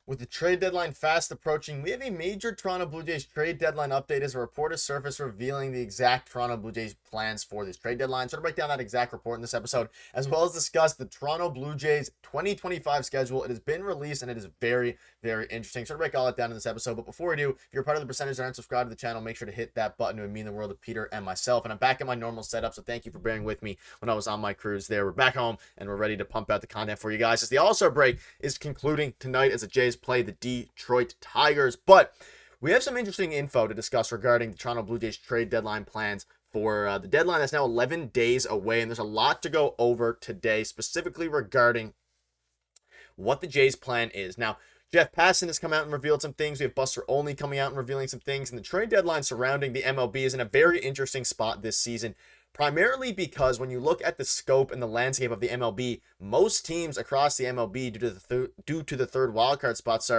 With the trade deadline fast approaching, we have a major Toronto Blue Jays trade deadline update as a report has surfaced revealing the exact Toronto Blue Jays plans for this trade deadline. So to break down that exact report in this episode, as well as discuss the Toronto Blue Jays 2025 schedule. It has been released and it is very, very interesting. So to break all that down in this episode. But before we do, if you're part of the percentage that aren't subscribed to the channel, make sure to hit that button. It would mean the world to Peter and myself. And I'm back in my normal setup, so thank you for bearing with me when I was on my cruise there. We're back home and we're ready to pump out the content for you guys as the All-Star break is concluding tonight as the Jays play the Detroit Tigers. But we have some interesting info to discuss regarding the Toronto Blue Jays trade deadline plans for the deadline that's now 11 days away. And there's a lot to go over today, specifically regarding what the Jays' plan is. Now, Jeff Passan has come out and revealed some things. We have Buster Olney coming out and revealing some things. And the trade deadline surrounding the MLB is in a very interesting spot this season, primarily because when you look at the scope and the landscape of the MLB, most teams across the MLB, due to the third wildcard spot,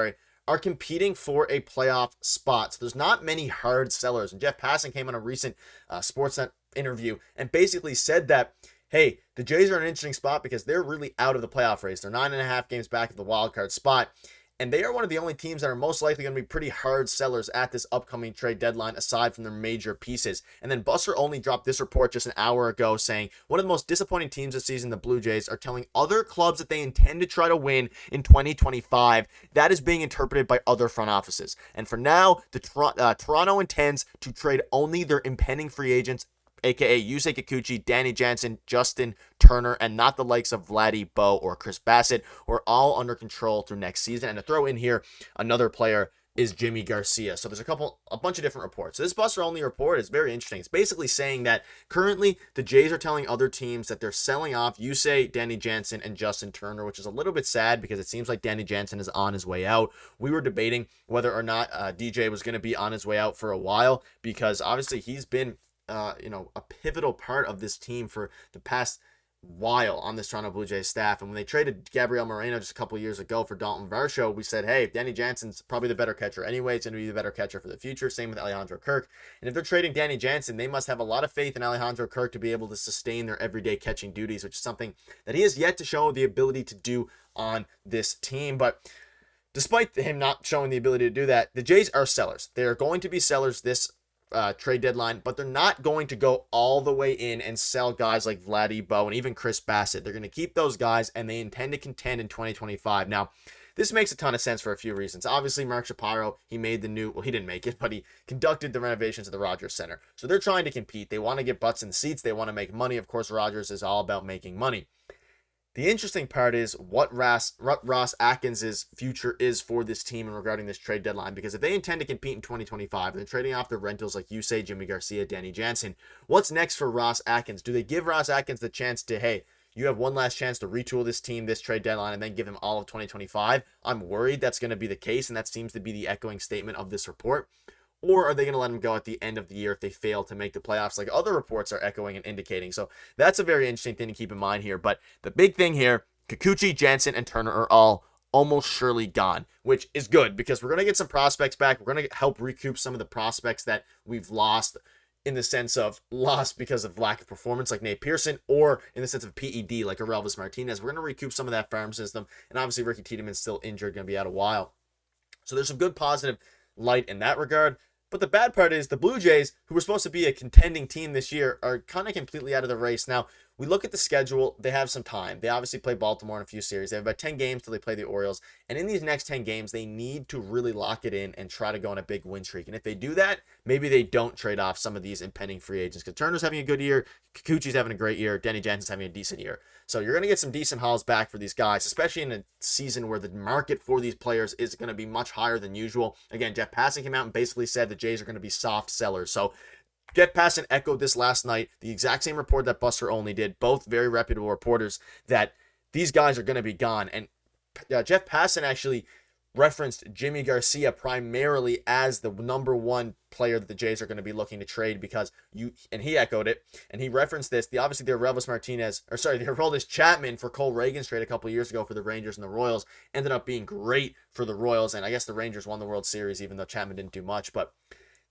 are competing for a playoff spot. So there's not many hard sellers. And Jeff Passan came on a recent Sportsnet interview and basically said that, hey, the Jays are in an interesting spot because they're really out of the playoff race. They're 9.5 games back of the wild card spot. And they are one of the only teams that are most likely going to be pretty hard sellers at this upcoming trade deadline, aside from their major pieces. And then Buster only dropped this report just an hour ago saying one of the most disappointing teams this season, the Blue Jays, are telling other clubs that they intend to try to win in 2025. That is being interpreted by other front offices. And for now, Toronto intends to trade only their impending free agents, aka Yusei Kikuchi, Danny Jansen, Justin Turner, and not the likes of Vladdy, Bo, or Chris Bassett, who are all under control through next season. And to throw in here, another player is Jimmy Garcia. So there's a bunch of different reports. So this Buster Only report is very interesting. It's basically saying that currently the Jays are telling other teams that they're selling off Yusei, Danny Jansen, and Justin Turner, which is a little bit sad because it seems like Danny Jansen is on his way out. We were debating whether or not DJ was going to be on his way out for a while because obviously he's been a pivotal part of this team for the past while on this Toronto Blue Jays staff. And when they traded Gabriel Moreno just a couple years ago for Dalton Varsho, we said, hey, Danny Jansen's probably the better catcher anyway. It's going to be the better catcher for the future. Same with Alejandro Kirk. And if they're trading Danny Jansen, they must have a lot of faith in Alejandro Kirk to be able to sustain their everyday catching duties, which is something that he has yet to show the ability to do on this team. But despite him not showing the ability to do that, the Jays are sellers. They are going to be sellers this trade deadline, but they're not going to go all the way in and sell guys like Vladdy, Bo, and even Chris Bassett. They're going to keep those guys, and they intend to contend in 2025. Now, this makes a ton of sense for a few reasons. Obviously, Mark Shapiro, he didn't make it, but he conducted the renovations at the Rogers Center. So they're trying to compete. They want to get butts in seats. They want to make money. Of course, Rogers is all about making money. The interesting part is what Ross Atkins' future is for this team and regarding this trade deadline, because if they intend to compete in 2025 and they're trading off their rentals like you say, Jimmy Garcia, Danny Jansen, what's next for Ross Atkins? Do they give Ross Atkins the chance to, hey, you have one last chance to retool this team, this trade deadline, and then give him all of 2025? I'm worried that's going to be the case, and that seems to be the echoing statement of this report. Or are they going to let him go at the end of the year if they fail to make the playoffs like other reports are echoing and indicating? So that's a very interesting thing to keep in mind here. But the big thing here, Kikuchi, Jansen, and Turner are all almost surely gone, which is good because we're going to get some prospects back. We're going to help recoup some of the prospects that we've lost in the sense of lost because of lack of performance like Nate Pearson, or in the sense of PED like Aurelvis Martinez. We're going to recoup some of that farm system. And obviously Ricky Tiedemann's still injured, going to be out a while. So there's some good positive light in that regard. But the bad part is the Blue Jays, who were supposed to be a contending team this year, are kind of completely out of the race. Now, we look at the schedule. They have some time. They obviously play Baltimore in a few series. They have about 10 games till they play the Orioles. And in these next 10 games, they need to really lock it in and try to go on a big win streak. And if they do that, maybe they don't trade off some of these impending free agents. Because Turner's having a good year. Kikuchi's having a great year. Danny Jansen's having a decent year. So you're going to get some decent hauls back for these guys, especially in a season where the market for these players is going to be much higher than usual. Again, Jeff Passan came out and basically said the Jays are going to be soft sellers. So Jeff Passan echoed this last night, the exact same report that Buster Only did, both very reputable reporters, that these guys are going to be gone. And Jeff Passan actually referenced Jimmy Garcia primarily as the number one player that the Jays are going to be looking to trade because and he echoed it, and he referenced this. The Aroldis Chapman for Cole Reagan's trade a couple years ago for the Rangers and the Royals ended up being great for the Royals, and I guess the Rangers won the World Series even though Chapman didn't do much, but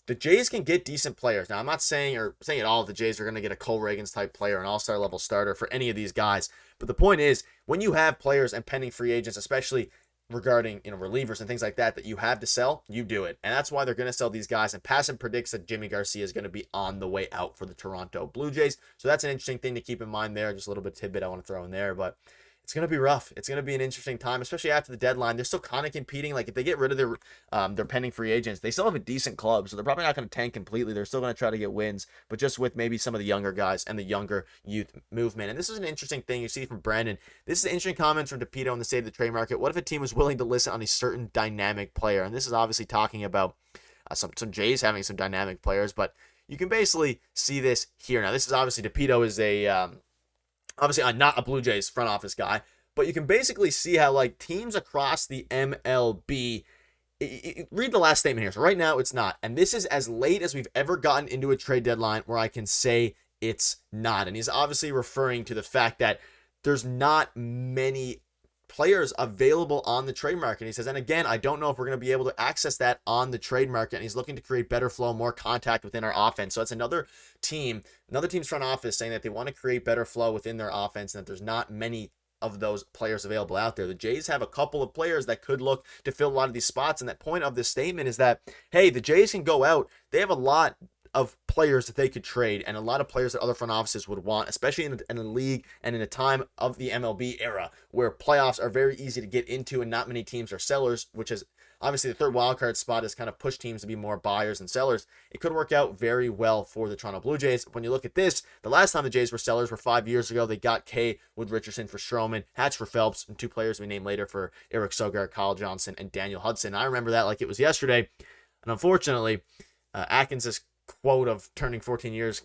the Jays can get decent players. Now, I'm not saying at all the Jays are going to get a Cole Reagans type player, an all-star level starter for any of these guys. But the point is, when you have players and pending free agents, especially regarding, relievers and things like that you have to sell, you do it. And that's why they're going to sell these guys. And Passan predicts that Jimmy Garcia is going to be on the way out for the Toronto Blue Jays. So that's an interesting thing to keep in mind there. Just a little bit of tidbit I want to throw in there. But it's going to be rough. It's going to be an interesting time, especially after the deadline. They're still kind of competing. Like, if they get rid of their pending free agents, they still have a decent club, so they're probably not going to tank completely. They're still going to try to get wins, but just with maybe some of the younger guys and the younger youth movement. And this is an interesting thing you see from Brandon. This is an interesting comments from DePito on the state of the trade market. What if a team was willing to listen on a certain dynamic player? And this is obviously talking about some Jays having some dynamic players, but you can basically see this here. Now, this is obviously DePito is obviously I'm not a Blue Jays front office guy, but you can basically see how, like, teams across the MLB, read the last statement here. So right now it's not. And this is as late as we've ever gotten into a trade deadline where I can say it's not. And he's obviously referring to the fact that there's not many players available on the trade market. He says, and again, I don't know if we're going to be able to access that on the trade market. And he's looking to create better flow, more contact within our offense. So it's another team's front office saying that they want to create better flow within their offense and that there's not many of those players available out there. The Jays have a couple of players that could look to fill a lot of these spots. And that point of this statement is that, hey, the Jays can go out. They have a lot of players that they could trade and a lot of players that other front offices would want, especially in a league and in a time of the MLB era where playoffs are very easy to get into and not many teams are sellers, which is obviously the third wildcard spot has kind of pushed teams to be more buyers and sellers. It could work out very well for the Toronto Blue Jays. When you look at this, the last time the Jays were sellers were 5 years ago. They got Kay Wood Richardson for Stroman, Hatch for Phelps, and two players we named later for Eric Sogard, Kyle Johnson, and Daniel Hudson. I remember that like it was yesterday. And unfortunately, Atkins' quote of turning 14 years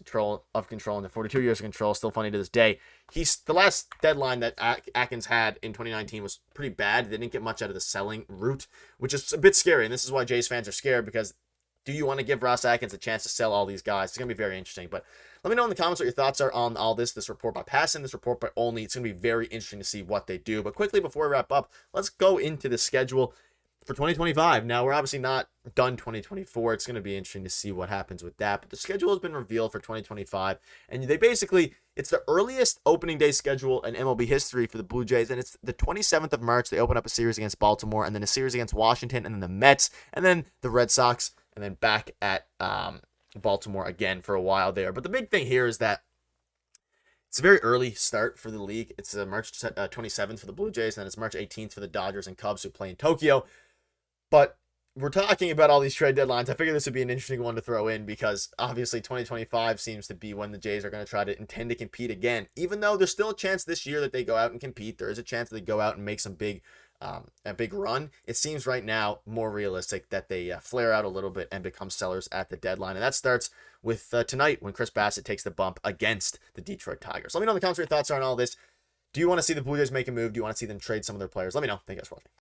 of control into 42 years of control, still funny to this day. The last deadline that Atkins had in 2019 was pretty bad. They didn't get much out of the selling route, which is a bit scary. And this is why Jays fans are scared, because do you want to give Ross Atkins a chance to sell all these guys? It's going to be very interesting. But let me know in the comments what your thoughts are on all this report by Passan, this report by Only. It's going to be very interesting to see what they do. But quickly, before we wrap up, let's go into the schedule for 2025. Now, we're obviously not done 2024. It's going to be interesting to see what happens with that. But the schedule has been revealed for 2025. And it's the earliest opening day schedule in MLB history for the Blue Jays. And it's the 27th of March. They open up a series against Baltimore, and then a series against Washington, and then the Mets, and then the Red Sox, and then back at Baltimore again for a while there. But the big thing here is that it's a very early start for the league. It's March 27th for the Blue Jays, and then it's March 18th for the Dodgers and Cubs, who play in Tokyo. But we're talking about all these trade deadlines. I figure this would be an interesting one to throw in because obviously 2025 seems to be when the Jays are going to try to intend to compete again. Even though there's still a chance this year that they go out and compete, there is a chance that they go out and make some a big run. It seems right now more realistic that they flare out a little bit and become sellers at the deadline. And that starts with tonight when Chris Bassett takes the bump against the Detroit Tigers. Let me know in the comments what your thoughts are on all this. Do you want to see the Blue Jays make a move? Do you want to see them trade some of their players? Let me know. Thank you guys for watching.